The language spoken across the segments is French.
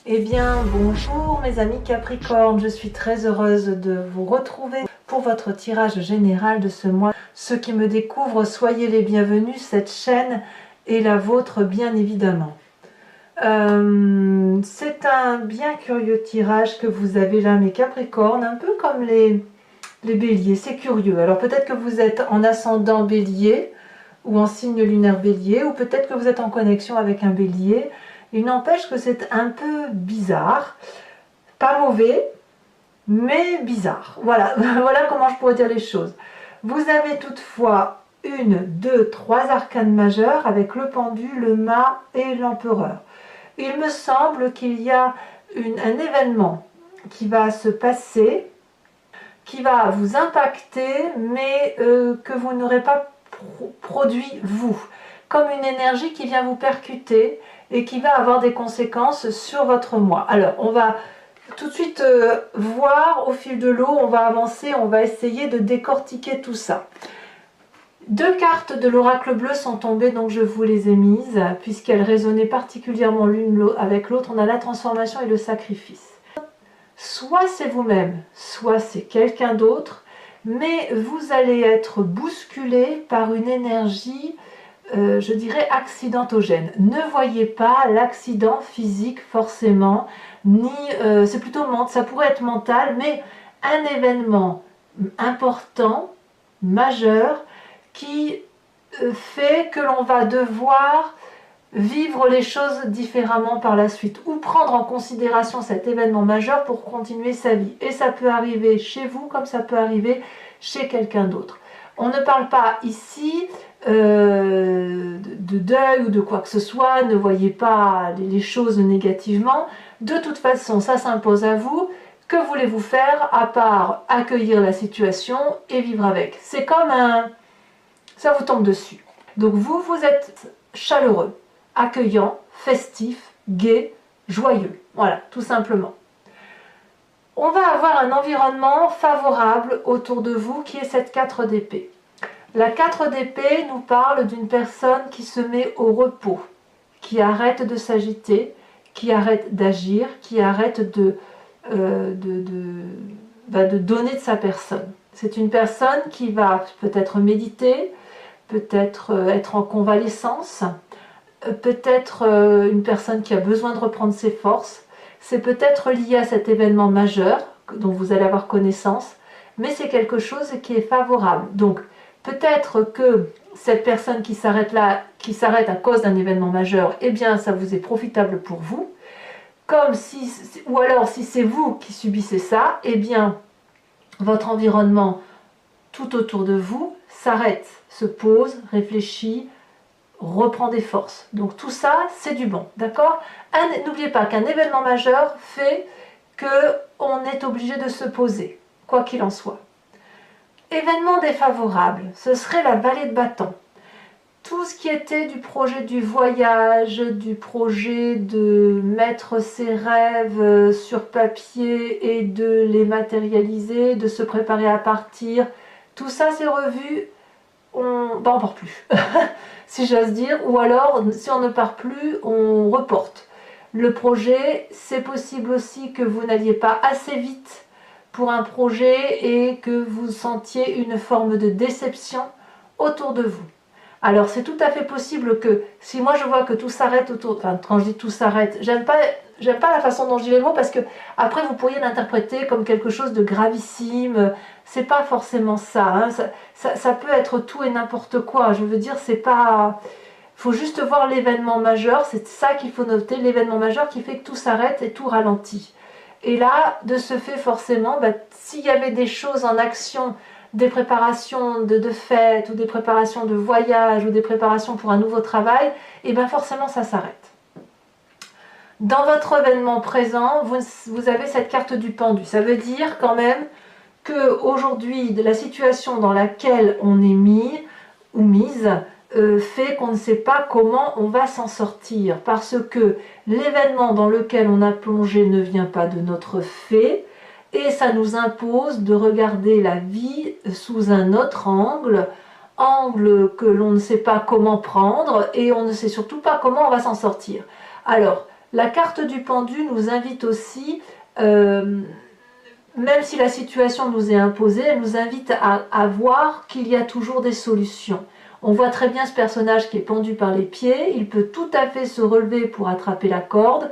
Eh bien, bonjour mes amis Capricorne, je suis très heureuse de vous retrouver pour votre tirage général de ce mois. Ceux qui me découvrent, soyez les bienvenus, cette chaîne est la vôtre bien évidemment. C'est un bien curieux tirage que vous avez là mes Capricornes, un peu comme les béliers, c'est curieux. Alors peut-être que vous êtes en ascendant bélier ou en signe lunaire bélier, ou peut-être que vous êtes en connexion avec un bélier. Il n'empêche que c'est un peu bizarre, pas mauvais, mais bizarre. Voilà, voilà comment je pourrais dire les choses. Vous avez toutefois une, deux, trois arcanes majeures avec le pendu, le mât et l'empereur. Il me semble qu'il y a un événement qui va se passer, qui va vous impacter, mais que vous n'aurez pas produit vous, comme une énergie qui vient vous percuter et qui va avoir des conséquences sur votre moi. Alors, on va tout de suite voir au fil de l'eau, on va avancer, on va essayer de décortiquer tout ça. Deux cartes de l'oracle bleu sont tombées, donc je vous les ai mises, puisqu'elles résonnaient particulièrement l'une avec l'autre. On a la transformation et le sacrifice. Soit c'est vous-même, soit c'est quelqu'un d'autre, mais vous allez être bousculé par une énergie, je dirais, accidentogène. Ne voyez pas l'accident physique forcément, ni c'est plutôt ça pourrait être mental, mais un événement important, majeur, qui fait que l'on va devoir vivre les choses différemment par la suite, ou prendre en considération cet événement majeur pour continuer sa vie. Et ça peut arriver chez vous comme ça peut arriver chez quelqu'un d'autre. On ne parle pas ici de deuil ou de quoi que ce soit, ne voyez pas les choses négativement. De toute façon, ça s'impose à vous. Que voulez-vous faire à part accueillir la situation et vivre avec? C'est comme ça vous tombe dessus. Donc vous êtes chaleureux, accueillant, festif, gai, joyeux. Voilà, tout simplement. On va avoir un environnement favorable autour de vous qui est cette 4 d'épée. La 4 d'épée nous parle d'une personne qui se met au repos, qui arrête de s'agiter, qui arrête d'agir, qui arrête de donner de sa personne. C'est une personne qui va peut-être méditer, peut-être être en convalescence, peut-être une personne qui a besoin de reprendre ses forces. C'est peut-être lié à cet événement majeur dont vous allez avoir connaissance, mais c'est quelque chose qui est favorable. Donc peut-être que cette personne qui s'arrête là, qui s'arrête à cause d'un événement majeur, eh bien ça vous est profitable pour vous. Comme si, ou alors si c'est vous qui subissez ça, eh bien votre environnement tout autour de vous s'arrête, se pose, réfléchit, reprend des forces. Donc tout ça, c'est du bon, d'accord? N'oubliez pas qu'un événement majeur fait qu'on est obligé de se poser, quoi qu'il en soit. Événement défavorable, ce serait la vallée de bâton. Tout ce qui était du projet du voyage, du projet de mettre ses rêves sur papier et de les matérialiser, de se préparer à partir, tout ça c'est revu, on ne part plus, si j'ose dire, ou alors si on ne part plus, on reporte. Le projet, c'est possible aussi que vous n'alliez pas assez vite pour un projet et que vous sentiez une forme de déception autour de vous. Alors c'est tout à fait possible que, si moi je vois que tout s'arrête autour, enfin quand je dis tout s'arrête, j'aime pas la façon dont je dis les mots parce que après vous pourriez l'interpréter comme quelque chose de gravissime, c'est pas forcément ça, hein. Ça peut être tout et n'importe quoi, je veux dire c'est pas... Il faut juste voir l'événement majeur, c'est ça qu'il faut noter, l'événement majeur qui fait que tout s'arrête et tout ralentit. Et là, de ce fait forcément, s'il y avait des choses en action, des préparations de fêtes ou des préparations de voyage ou des préparations pour un nouveau travail, et bien forcément ça s'arrête. Dans votre événement présent, vous avez cette carte du pendu. Ça veut dire quand même qu'aujourd'hui, la situation dans laquelle on est mis ou mise fait qu'on ne sait pas comment on va s'en sortir. Parce que l'événement dans lequel on a plongé ne vient pas de notre fait, et ça nous impose de regarder la vie sous un autre angle que l'on ne sait pas comment prendre, et on ne sait surtout pas comment on va s'en sortir. Alors, La carte du pendu nous invite aussi, même si la situation nous est imposée, elle nous invite à voir qu'il y a toujours des solutions. On voit très bien ce personnage qui est pendu par les pieds, il peut tout à fait se relever pour attraper la corde,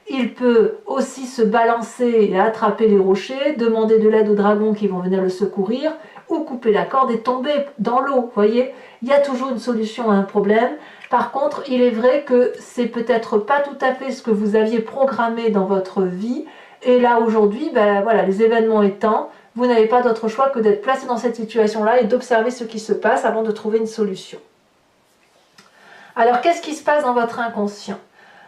il peut aussi se balancer et attraper les rochers, demander de l'aide aux dragons qui vont venir le secourir, ou couper la corde et tomber dans l'eau. Vous voyez, il y a toujours une solution à un problème. Par contre, il est vrai que c'est peut-être pas tout à fait ce que vous aviez programmé dans votre vie. Et là, aujourd'hui, ben, voilà, les événements étant, vous n'avez pas d'autre choix que d'être placé dans cette situation-là et d'observer ce qui se passe avant de trouver une solution. Alors, qu'est-ce qui se passe dans votre inconscient?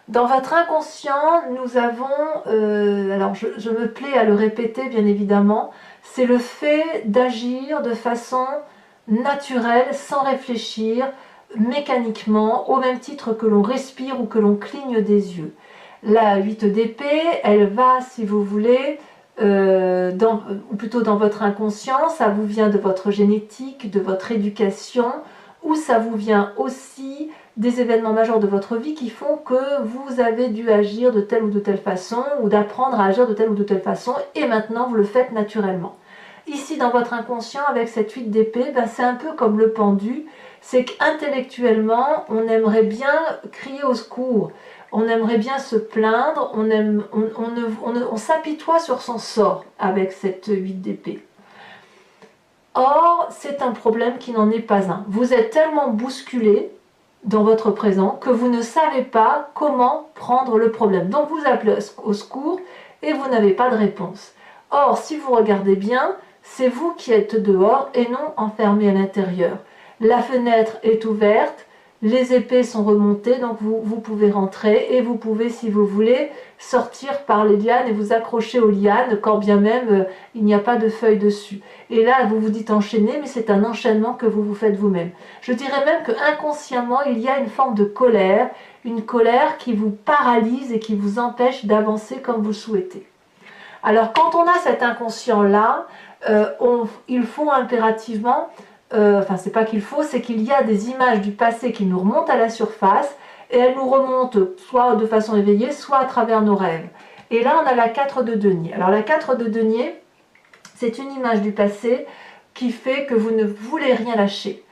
Dans votre inconscient, nous avons, alors je me plais à le répéter bien évidemment, c'est le fait d'agir de façon naturelle, sans réfléchir, mécaniquement, au même titre que l'on respire ou que l'on cligne des yeux. La 8 d'épée, elle va, si vous voulez, ou plutôt dans votre inconscient, ça vous vient de votre génétique, de votre éducation, ou ça vous vient aussi des événements majeurs de votre vie qui font que vous avez dû agir de telle ou de telle façon, ou d'apprendre à agir de telle ou de telle façon, et maintenant vous le faites naturellement. Ici, dans votre inconscient, avec cette 8 d'épée, ben, c'est un peu comme le pendu, c'est qu'intellectuellement, on aimerait bien crier au secours, on aimerait bien se plaindre, on s'apitoie sur son sort avec cette 8 d'épée. Or, c'est un problème qui n'en est pas un. Vous êtes tellement bousculé dans votre présent que vous ne savez pas comment prendre le problème. Donc vous appelez au secours et vous n'avez pas de réponse. Or, si vous regardez bien, c'est vous qui êtes dehors et non enfermé à l'intérieur. La fenêtre est ouverte, les épées sont remontées, donc vous pouvez rentrer et vous pouvez, si vous voulez, sortir par les lianes et vous accrocher aux lianes, quand bien même il n'y a pas de feuilles dessus. Et là, vous vous dites enchaîner, mais c'est un enchaînement que vous vous faites vous-même. Je dirais même que inconsciemment, il y a une forme de colère, une colère qui vous paralyse et qui vous empêche d'avancer comme vous le souhaitez. Alors, quand on a cet inconscient-là, il faut impérativement... enfin, c'est pas qu'il faut, c'est qu'il y a des images du passé qui nous remontent à la surface et elles nous remontent soit de façon éveillée, soit à travers nos rêves. Et là, on a la 4 de denier. Alors, la 4 de denier, c'est une image du passé qui fait que vous ne voulez rien lâcher.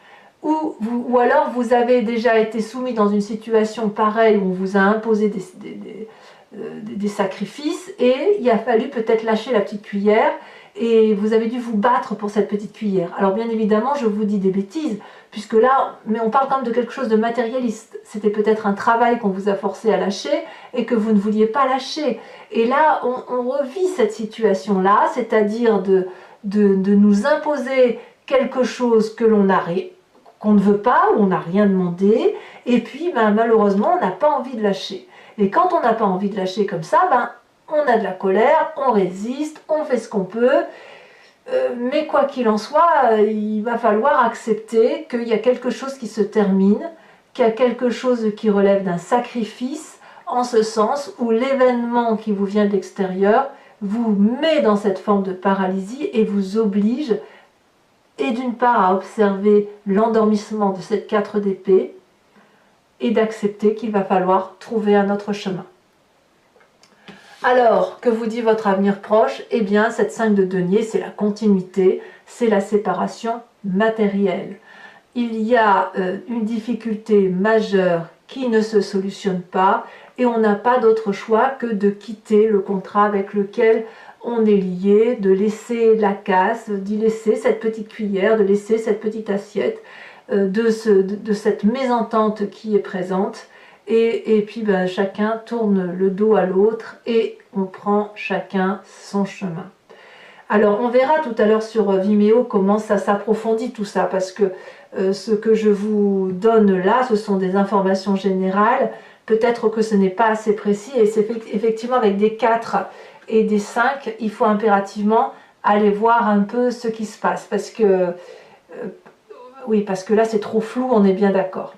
Ou alors, vous avez déjà été soumis dans une situation pareille où on vous a imposé des sacrifices et il a fallu peut-être lâcher la petite cuillère. Et vous avez dû vous battre pour cette petite cuillère. Alors bien évidemment, je vous dis des bêtises, puisque là, mais on parle quand même de quelque chose de matérialiste. C'était peut-être un travail qu'on vous a forcé à lâcher et que vous ne vouliez pas lâcher. Et là, on revit cette situation-là, c'est-à-dire de nous imposer quelque chose que qu'on ne veut pas, ou on n'a rien demandé, et puis ben, malheureusement, on n'a pas envie de lâcher. Et quand on n'a pas envie de lâcher comme ça, ben, on a de la colère, on résiste, on fait ce qu'on peut, mais quoi qu'il en soit, il va falloir accepter qu'il y a quelque chose qui se termine, qu'il y a quelque chose qui relève d'un sacrifice, en ce sens où l'événement qui vous vient de l'extérieur vous met dans cette forme de paralysie et vous oblige, et d'une part à observer l'endormissement de cette 4 d'épée, et d'accepter qu'il va falloir trouver un autre chemin. Alors, que vous dit votre avenir proche? Eh bien, cette 5 de denier, c'est la continuité, c'est la séparation matérielle. Il y a une difficulté majeure qui ne se solutionne pas et on n'a pas d'autre choix que de quitter le contrat avec lequel on est lié, de laisser la casse, d'y laisser cette petite cuillère, de laisser cette petite assiette, de cette mésentente qui est présente. Et puis ben, chacun tourne le dos à l'autre et on prend chacun son chemin. Alors on verra tout à l'heure sur Vimeo comment ça s'approfondit tout ça, parce que ce que je vous donne là, ce sont des informations générales. Peut-être que ce n'est pas assez précis et c'est effectivement avec des 4 et des 5, il faut impérativement aller voir un peu ce qui se passe. Parce que, oui, parce que là c'est trop flou, on est bien d'accord.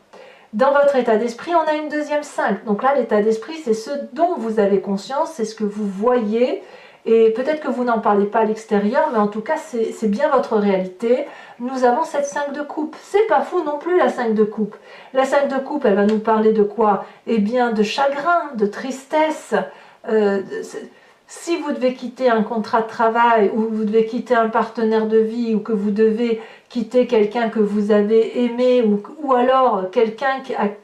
Dans votre état d'esprit, on a une deuxième 5. Donc là, l'état d'esprit, c'est ce dont vous avez conscience, c'est ce que vous voyez. Et peut-être que vous n'en parlez pas à l'extérieur, mais en tout cas, c'est bien votre réalité. Nous avons cette 5 de coupe. C'est pas fou non plus, la 5 de coupe. La 5 de coupe, elle va nous parler de quoi? Eh bien, de chagrin, de tristesse. Si vous devez quitter un contrat de travail, ou vous devez quitter un partenaire de vie, ou que vous devez quitter quelqu'un que vous avez aimé, ou alors quelqu'un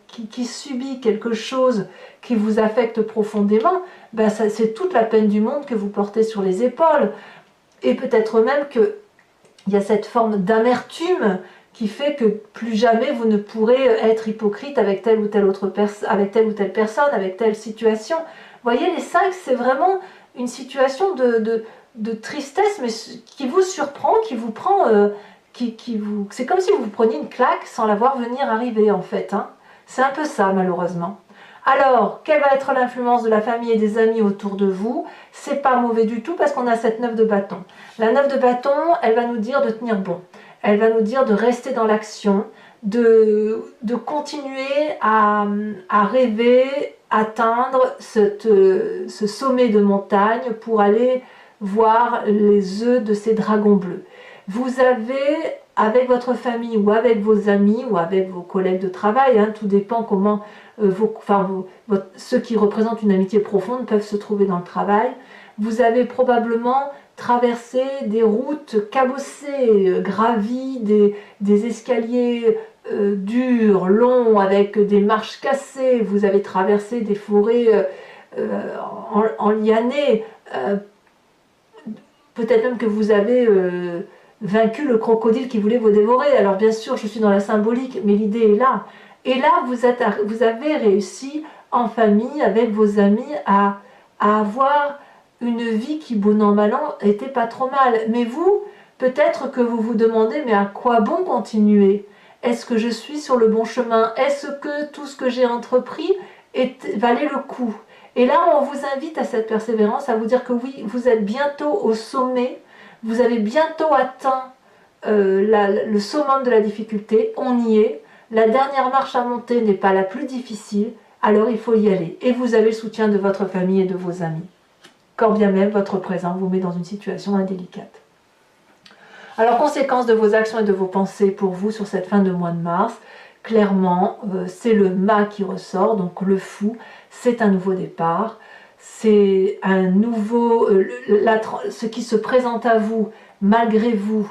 qui subit quelque chose qui vous affecte profondément, ben c'est toute la peine du monde que vous portez sur les épaules. Et peut-être même qu'il y a cette forme d'amertume qui fait que plus jamais vous ne pourrez être hypocrite avec telle ou telle avec telle ou telle personne, avec telle situation. Vous voyez, les 5, c'est vraiment une situation de tristesse, mais qui vous surprend, qui vous prend... c'est comme si vous preniez une claque sans la voir venir arriver, en fait. Hein. C'est un peu ça, malheureusement. Alors, quelle va être l'influence de la famille et des amis autour de vous? C'est pas mauvais du tout parce qu'on a cette 9 de bâton. La 9 de bâton, elle va nous dire de tenir bon. Elle va nous dire de rester dans l'action, de continuer à rêver, atteindre ce sommet de montagne pour aller voir les œufs de ces dragons bleus. Vous avez, avec votre famille ou avec vos amis ou avec vos collègues de travail, hein, tout dépend comment ceux qui représentent une amitié profonde peuvent se trouver dans le travail. Vous avez probablement traversé des routes cabossées, gravi des escaliers durs, longs, avec des marches cassées. Vous avez traversé des forêts enlianées. Peut-être même que vous avez vaincu le crocodile qui voulait vous dévorer. Alors bien sûr, je suis dans la symbolique, mais l'idée est là. Et là, vous avez réussi en famille, avec vos amis, à avoir une vie qui, bon an, mal an, était pas trop mal. Mais vous, peut-être que vous vous demandez, mais à quoi bon continuer? Est-ce que je suis sur le bon chemin? Est-ce que tout ce que j'ai entrepris valait le coup? Et là, on vous invite à cette persévérance, à vous dire que oui, vous êtes bientôt au sommet, vous avez bientôt atteint le summum de la difficulté, on y est. La dernière marche à monter n'est pas la plus difficile, alors il faut y aller. Et vous avez le soutien de votre famille et de vos amis. Quand bien même votre présent vous met dans une situation indélicate. Alors, conséquence de vos actions et de vos pensées pour vous sur cette fin de mois de mars, clairement, c'est le mât qui ressort, donc le fou, c'est un nouveau départ. C'est un nouveau... ce qui se présente à vous, malgré vous,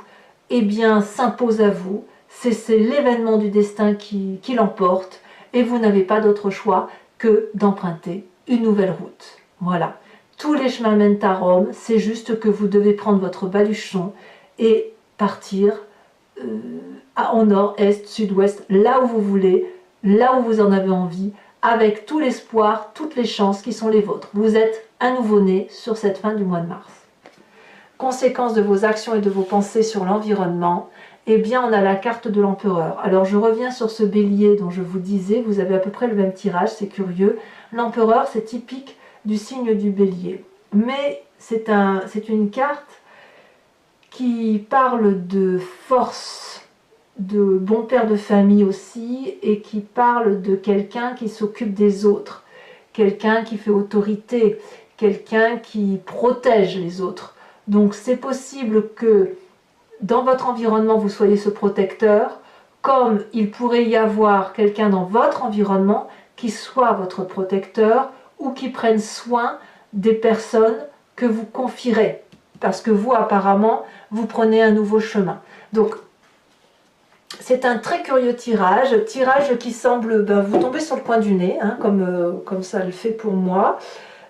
eh bien, s'impose à vous. C'est l'événement du destin qui l'emporte et vous n'avez pas d'autre choix que d'emprunter une nouvelle route. Voilà. Tous les chemins mènent à Rome, c'est juste que vous devez prendre votre baluchon et partir en nord, est, sud-ouest, là où vous voulez, là où vous en avez envie, avec tout l'espoir, toutes les chances qui sont les vôtres. Vous êtes un nouveau-né sur cette fin du mois de mars. Conséquence de vos actions et de vos pensées sur l'environnement, eh bien on a la carte de l'empereur. Alors je reviens sur ce bélier dont je vous disais, vous avez à peu près le même tirage, c'est curieux. L'empereur, c'est typique du signe du bélier. Mais c'est une carte qui parle de force, de bon père de famille aussi, et qui parle de quelqu'un qui s'occupe des autres, quelqu'un qui fait autorité, quelqu'un qui protège les autres. Donc c'est possible que dans votre environnement vous soyez ce protecteur, comme il pourrait y avoir quelqu'un dans votre environnement qui soit votre protecteur ou qui prenne soin des personnes que vous confierez. Parce que vous, apparemment, vous prenez un nouveau chemin. Donc, c'est un très curieux tirage qui semble vous tomber sur le coin du nez, hein, comme ça le fait pour moi.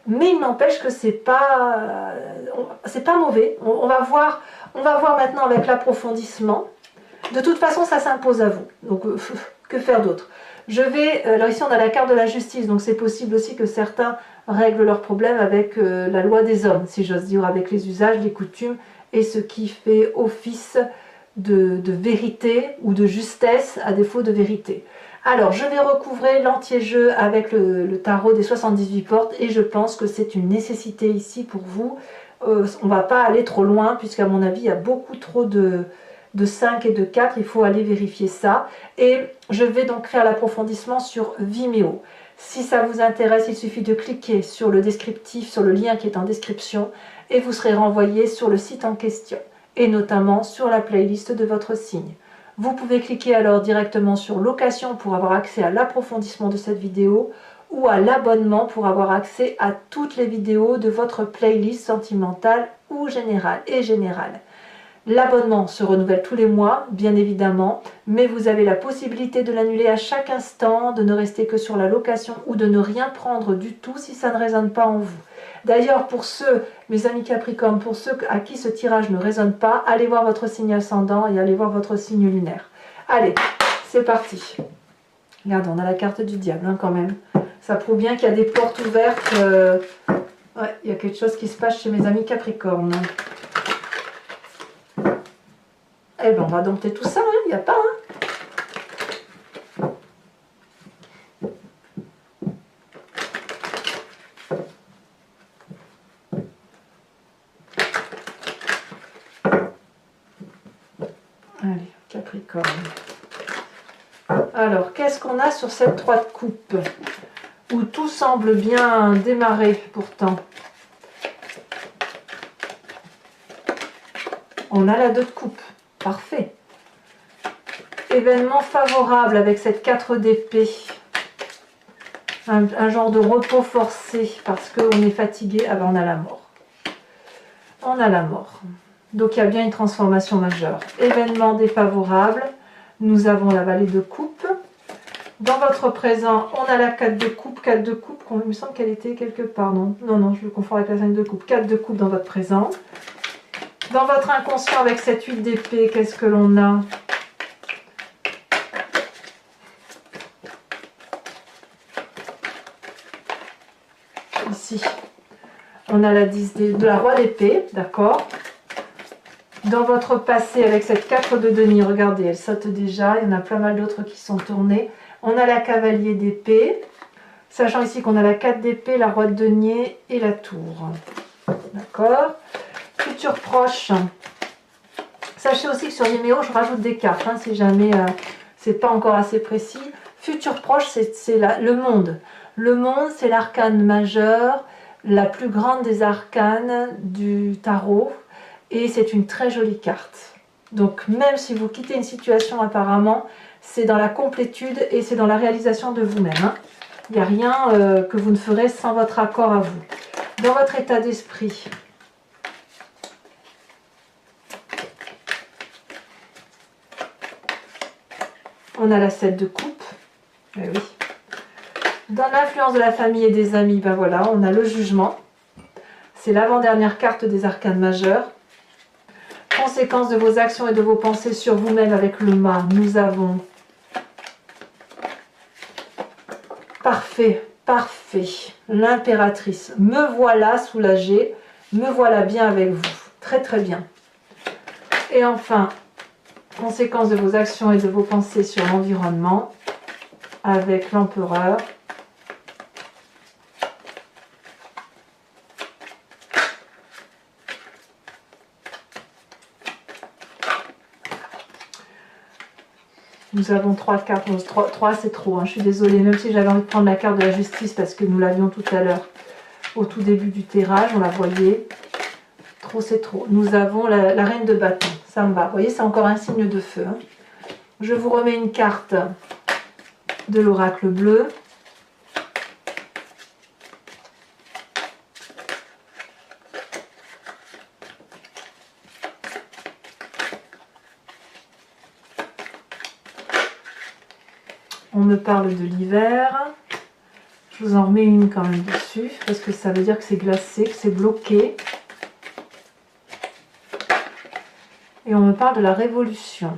Mais il n'empêche que c'est pas mauvais. On va voir maintenant avec l'approfondissement. De toute façon, ça s'impose à vous. Donc, que faire d'autre? Alors ici, on a la carte de la justice, donc c'est possible aussi que certains règlent leurs problèmes avec la loi des hommes, si j'ose dire, avec les usages, les coutumes et ce qui fait office de vérité ou de justesse à défaut de vérité. Alors, je vais recouvrer l'anti-jeu avec le tarot des 78 portes et je pense que c'est une nécessité ici pour vous. On ne va pas aller trop loin puisqu'à mon avis, il y a beaucoup trop de 5 et de 4, il faut aller vérifier ça. Et je vais donc faire l'approfondissement sur Vimeo. Si ça vous intéresse, il suffit de cliquer sur le descriptif, sur le lien qui est en description, et vous serez renvoyé sur le site en question, et notamment sur la playlist de votre signe. Vous pouvez cliquer alors directement sur location pour avoir accès à l'approfondissement de cette vidéo, ou à l'abonnement pour avoir accès à toutes les vidéos de votre playlist sentimentale ou générale et générale. L'abonnement se renouvelle tous les mois, bien évidemment, mais vous avez la possibilité de l'annuler à chaque instant, de ne rester que sur la location ou de ne rien prendre du tout si ça ne résonne pas en vous. D'ailleurs, pour ceux, mes amis Capricorne, pour ceux à qui ce tirage ne résonne pas, allez voir votre signe ascendant et allez voir votre signe lunaire. Allez, c'est parti. Regarde, on a la carte du diable hein, quand même. Ça prouve bien qu'il y a des portes ouvertes. Ouais, il y a quelque chose qui se passe chez mes amis Capricorne. Eh bien, on va dompter tout ça, il n'y a pas. Allez, Capricorne. Alors, qu'est-ce qu'on a sur cette 3 de coupe? Où tout semble bien démarrer pourtant. On a la 2 de coupe. Parfait. Événement favorable avec cette 4 d'épée. Un genre de repos forcé parce qu'on est fatigué. Ah ben on a la mort. On a la mort. Donc il y a bien une transformation majeure. Événement défavorable. Nous avons la vallée de coupe. Dans votre présent, on a la 4 de coupe. 4 de coupe, il me semble qu'elle était quelque part. Non, je le confonds avec la 5 de coupe. 4 de coupe dans votre présent. Dans votre inconscient avec cette 8 d'épée, qu'est-ce que l'on a? Ici, on a la 10 de la roi d'épée, d'accord. Dans votre passé avec cette 4 de denier, regardez, elle saute déjà, il y en a pas mal d'autres qui sont tournés. On a la cavalier d'épée, sachant ici qu'on a la 4 d'épée, la roi de denier et la tour. D'accord. Futur proche. Sachez aussi que sur Vimeo, je rajoute des cartes, hein, si jamais c'est pas encore assez précis. Futur proche, c'est le monde. Le monde, c'est l'arcane majeur, la plus grande des arcanes du tarot. Et c'est une très jolie carte. Donc même si vous quittez une situation apparemment, c'est dans la complétude et c'est dans la réalisation de vous-même. Hein. Il n'y a rien que vous ne ferez sans votre accord à vous. Dans votre état d'esprit, on a la 7 de coupe. Eh oui. Dans l'influence de la famille et des amis, ben voilà, on a le jugement. C'est l'avant-dernière carte des arcanes majeurs. Conséquences de vos actions et de vos pensées sur vous-même avec le mât. Nous avons parfait, parfait. L'impératrice. Me voilà soulagée. Me voilà bien avec vous. Très très bien. Et enfin, conséquences de vos actions et de vos pensées sur l'environnement avec l'empereur. Nous avons 3 cartes. 3 c'est trop, hein. Je suis désolée, même si j'avais envie de prendre la carte de la justice parce que nous l'avions tout à l'heure au tout début du tirage, on la voyait. Trop c'est trop. Nous avons la reine de bâton, ça me va. Vous voyez, c'est encore un signe de feu. Hein. Je vous remets une carte de l'oracle bleu. On me parle de l'hiver. Je vous en remets une quand même dessus, parce que ça veut dire que c'est glacé, que c'est bloqué. Et on me parle de la révolution.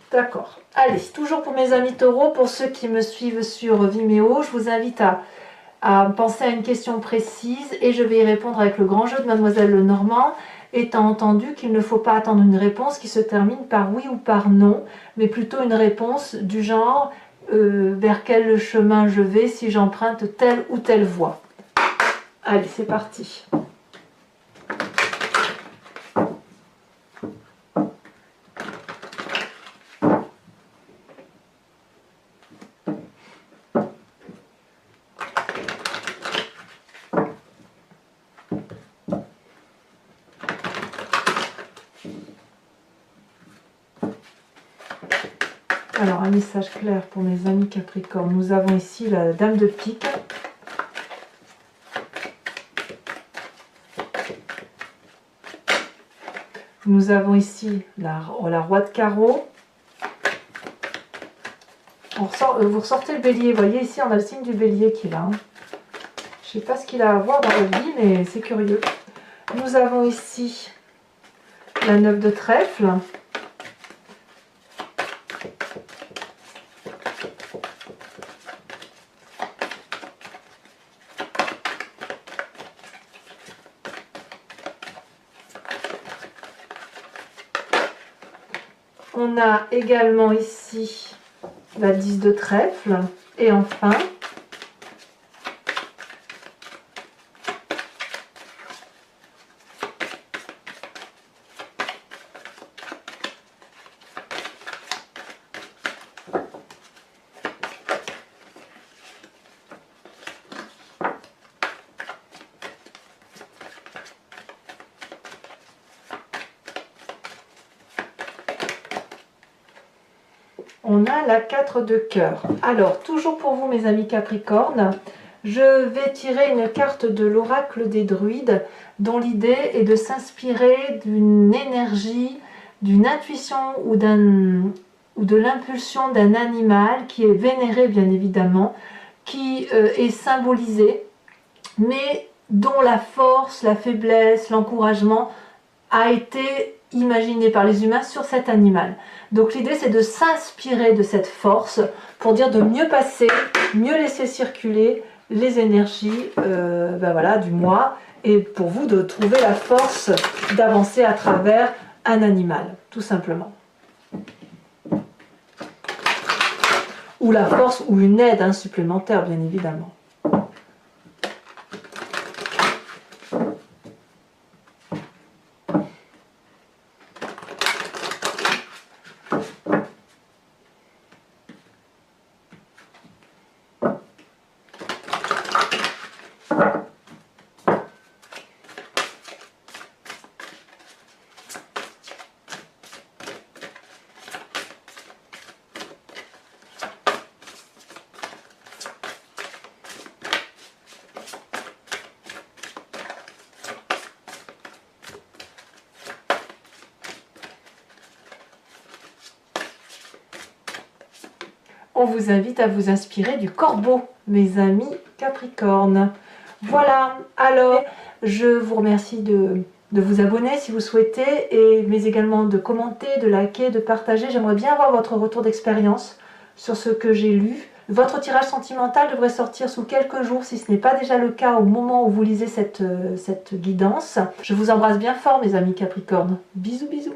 D'accord. Allez, toujours pour mes amis taureaux, pour ceux qui me suivent sur Vimeo, je vous invite à penser à une question précise et je vais y répondre avec le grand jeu de Mademoiselle Lenormand, étant entendu qu'il ne faut pas attendre une réponse qui se termine par oui ou par non, mais plutôt une réponse du genre vers quel chemin je vais si j'emprunte telle ou telle voie. Allez, c'est parti. un message clair pour mes amis Capricorne. Nous avons ici la Dame de pique. Nous avons ici la Roi de carreau. Vous ressortez le bélier. Vous voyez ici, on a le signe du bélier qui est là. Je ne sais pas ce qu'il a à voir dans la vie, mais c'est curieux. Nous avons ici la 9 de trèfle. On a également ici la 10 de trèfle. Et enfin, on a la 4 de cœur. Alors, toujours pour vous mes amis Capricorne, je vais tirer une carte de l'oracle des druides dont l'idée est de s'inspirer d'une énergie, d'une intuition ou de l'impulsion d'un animal qui est vénéré bien évidemment, qui est symbolisé, mais dont la force, la faiblesse, l'encouragement a été imaginé par les humains sur cet animal. Donc l'idée c'est de s'inspirer de cette force pour dire de mieux passer, mieux laisser circuler les énergies voilà, du mois, et pour vous de trouver la force d'avancer à travers un animal, tout simplement. Ou la force ou une aide supplémentaire bien évidemment. On vous invite à vous inspirer du corbeau, mes amis Capricorne. Voilà, alors je vous remercie de vous abonner si vous souhaitez, mais également de commenter, de liker, de partager. J'aimerais bien avoir votre retour d'expérience sur ce que j'ai lu. Votre tirage sentimental devrait sortir sous quelques jours, si ce n'est pas déjà le cas au moment où vous lisez cette guidance. Je vous embrasse bien fort, mes amis Capricorne. Bisous, bisous.